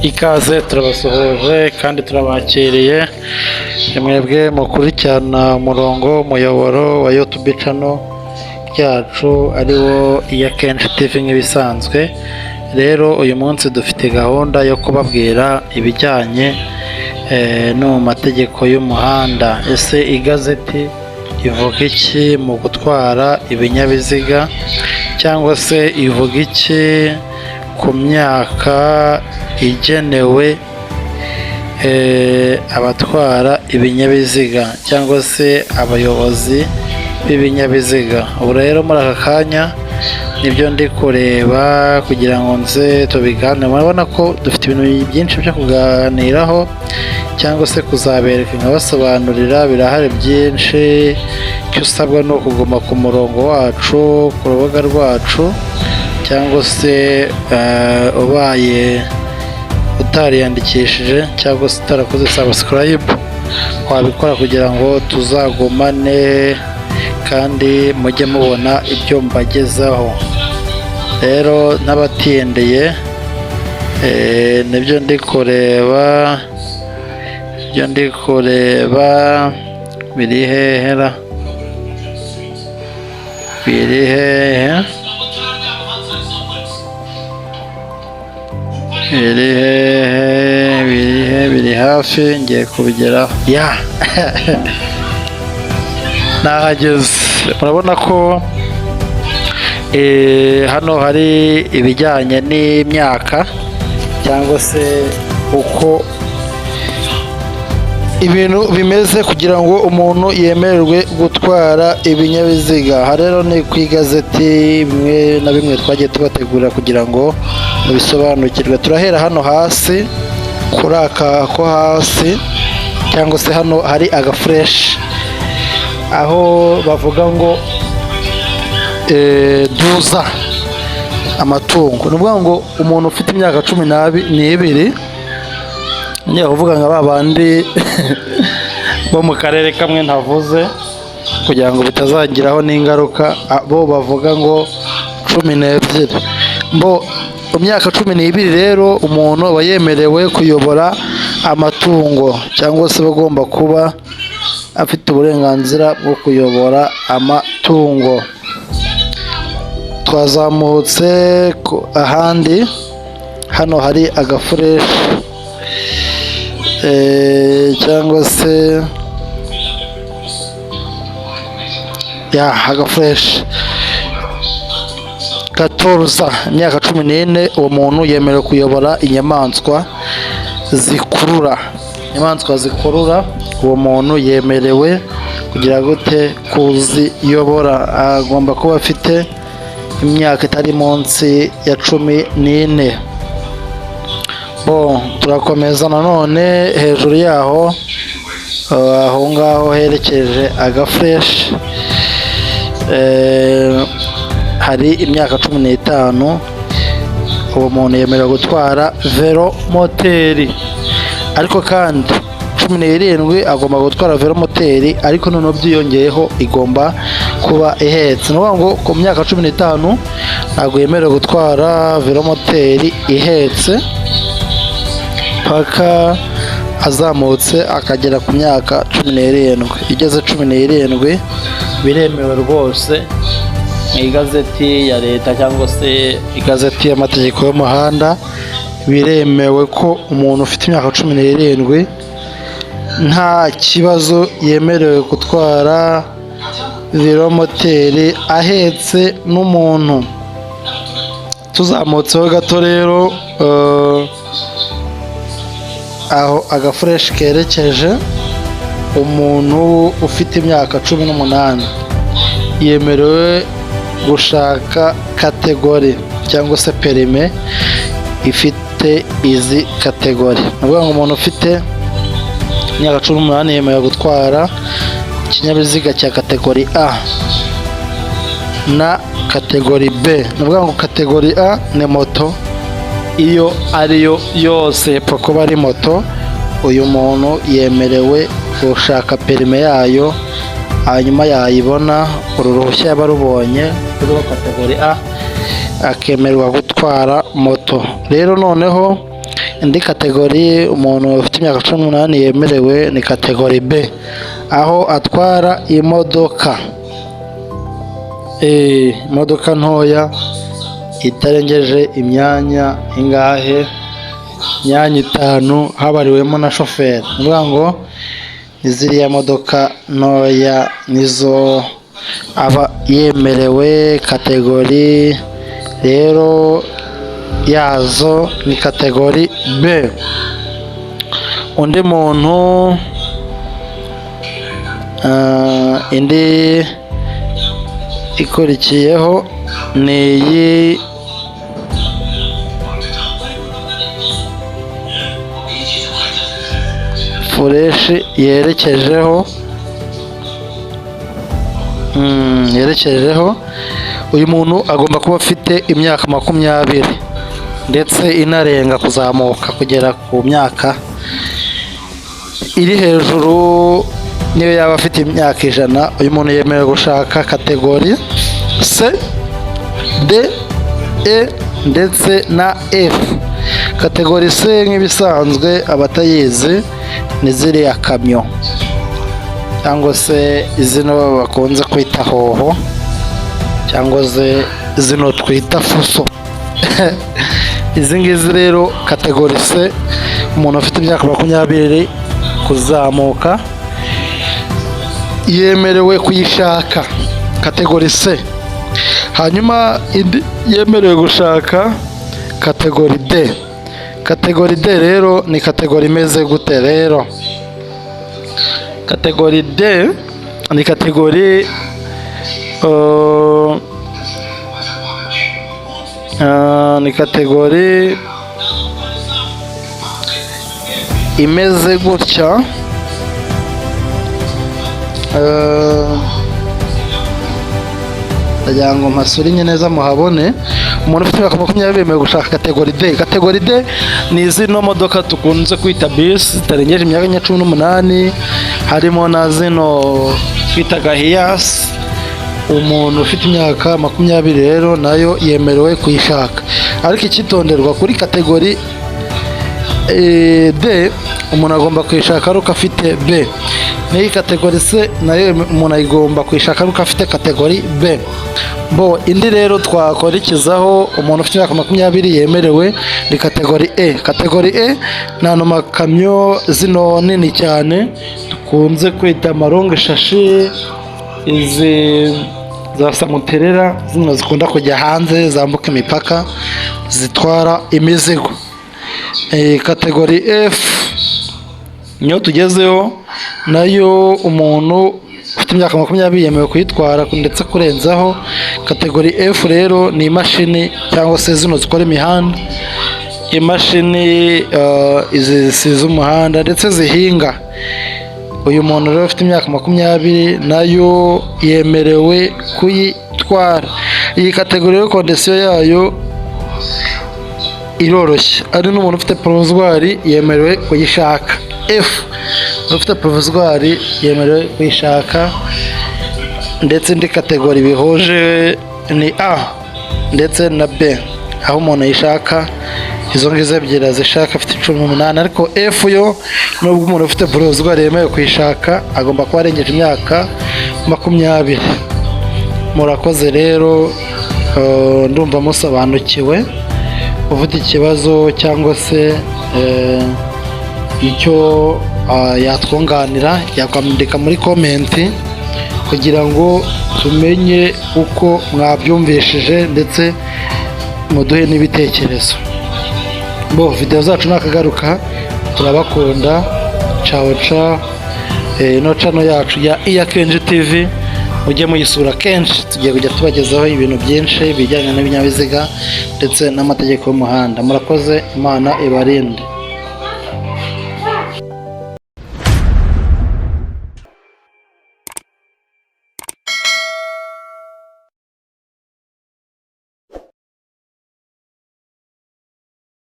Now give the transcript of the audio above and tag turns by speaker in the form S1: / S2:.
S1: Ikaze turabasuhuje kandi turabakiriye mwebwe mukurikirana umurongo umuyoboro wa YouTube channel yacu ariwo iya Kenshi TV nk'ibisanzwe. Rero uyu munsi dufite gahunda yo kubabwira ibijyanye no mu mategeko y'umuhanda. Ese igazeti ivuga iki mu gutwara ibinyabiziga, cyangwa se ivuga iki ku myaka igenewe abatwara ibinyabiziga cyangwa se abayobozi b'ibinyabiziga. Ubu rero muri aka kanya nibyo ndi kureba kugira ngo nze tubiganire. Murabona ko dufite ibintu byinshi byo kuganiraho cyangwa se kuzabereka nkabasobanurira, birahari byinshi. Icyo usabwa ni ukuguma ku murongo wacu ku rubuga rwacu, cyangwa se ubaye utariyandikishije cyangwa se utarakoze subscribe wabikora kugira ngo tuzagumane kandi mujye mubona ibyo mbagezaho. Rero n'abatindeye nibyo ndi kureba biri hehera biri hehe biri hafi, ngiye kubigeraho nahageze. Murabona ko hano hari ibijyanye n'imyaka cyangwa se uko ibintu bimeze kugira ngo umuntu yemererwe gutwara ibinyabiziga. Aha rero ni ku igazeti bimwe na bimwe twagiye tubategura kugira ngo mubisobanukirwe. Turahera hano hasi kuri aka ko hasi, cyangwa se hano hari agafureshi aho bavuga ngo duza amatungo. Ni ukuvuga ngo umuntu ufite imyaka 12 niyo uvuga nka babandi bo mu karere kamwe ntavuze kugira ngo bitazagiraho n'ingaruka, bo bavuga ngo 12. Mbo mu myaka 12 rero umuntu aba yemerewe kuyobora amatungo, cyangwa se bagomba kuba afite uburenganzira bwo kuyobora amatungo. Twazamutse ahandi, hano hari agafureshi cyangwa se agafureshi 14, imyaka 14 uwo muntu yemerewe kuyobora inyamaswa zikurura. Uwo muntu yemerewe kugira gute kuziyobora, agomba kuba afite imyaka itari munsi ya 14. Turakomeza nanone hejuru yaho, aho ngaho herekeje agafureshi hari imyaka 15. uwo muntu yemerewe gutwara velomoteri, ariko kandi 17 agomba gutwara velomoteri, ariko noneho byiyongeyeho igomba kuba ihetse. Ni ukuvuga ngo ku myaka 15 ntabwo yemerewe gutwara velomoteri ihetse paka azamutse akagera ku myaka 17. igeze 17 biremewe rwose mu igazeti ya leta cyangwa se igazeti y'amategeko y'umuhanda. Biremewe ko umuntu ufite imyaka 17 nta kibazo yemerewe gutwara velomoteri ahetse n'umuntu. Tuzamutseho gato rero, aho agafureshi kerekeje, umuntu ufite imyaka 18 yemerewe gushaka kategori cyangwa se perime ifite izi kategori. Ni ukuvuga ngo umuntu ufite imyaka 18 yemerewe gutwara ikinyabiziga cya kategori A na kategori B. Ni ukuvuga ngo kategori A ni moto, iyo ariyo yose epfo kuba ari moto. Uyu muntu yemerewe gushaka perime yayo, hanyuma yayibona, uru ruhushya yaba rubonye ruriho kategori A, akemererwa gutwara moto. Rero noneho indi kategori umuntu ufite imyaka 18 yemerewe ni kategori B, aho atwara imodoka imodoka ntoya itarengeje imyanya ingahe? Imyanya 5 habariwemo na shoferi. Nuvuga ngo iziriya modoka ntoya nizo aba yemerewe. Kategori rero yazo ni kategori B. Undi muntu indi ikurikiyeho ni iyi fureshi yerekejeho uyu muntu agomba kuba afite imyaka 20 ndetse inarenga kuzamuka kugera ku myaka iri hejuru. Niyo yaba afite imyaka 100, uyu muntu yemerewe gushaka kategori C, D, E ndetse na F. Kategori C nk'ibisanzwe abatayizi ni ziriya kamyo cyangwa se izino bakunze kwita hoho cyangwa se zino twita fuso. Izi ngizi rero kategori C, umuntu afite imyaka 20 kuzamuka yemerewe kuyishaka kategori C. Hanyuma indi yemerewe gushaka kategori D. Kategori D rero ni kategori imeze gute rero? Kategori D ni kategori imeze gutya. ndagira ngo mpasurinye neza muhabone. Umuntu ufite imyaka 20 yemerewe gushaka kategori D. Kategori D ni zino modoka tukunze kwita bisi zitarengeje imyaka 18, harimo na zino twita hiyasi. Umuntu ufite imyaka 20 rero nayo yemerewe kuyishaka, ariko icyitonderwa kuri kategori D, umuntu agomba kuyishaka aruko afite B. N'iyi kategori C nayo umuntu agomba kuyishaka aruko afite kategori B. Indi rero twakurikizaho umuntu ufite imyaka 20 yemerewe ni kategori E. Kategori E ni ano makamyo zino nini cyane dukunze kwita maronge shashi, izi za samuterera zino zikunda kujya hanze zambuka imipaka zitwara imizigo. Kategori F niyo tugezeho, nayo umuntu ufite imyaka 20 yemewe kuyitwara ndetse kurenzaho. Kategori F rero ni imashini cyangwa se zino zikora imihanda, imashini izi zisize umuhanda ndetse zihinga. Uyu muntu rero ufite imyaka 20 nayo yemerewe kuyitwara. Iyi kategori rero kondisiyo yayo iroroshye, ari n'umuntu ufite provizwari yemerewe kuyishaka. F ufite provizwari yemerewe kuyishaka. Ndetse indi kategori bihuje ni A ndetse na B, aho umuntu ayishaka. Izo ngizo ebyiri azishaka afite 18, ariko F yo nubwo umuntu ufite provizwari yemerewe kuyishaka agomba kuba arengeje imyaka 20. Murakoze rero, ndumva musobanukiwe. Ufite ikibazo cyangwa se icyo yatwunganira yakwandika muri komenti kugira ngo tumenye uko mwabyumvishije ndetse muduhe n'ibitekerezo. Video zacu nakagaruka, turabakunda. Ciao ciao. No channel yacu ya Iyakenje TV mujye muyisura kenshi, tugiye kujya tubagezaho ibintu byinshi bijyanye n'ibinyabiziga ndetse n'amategeko y'umuhanda. Murakoze, Imana ibarinde.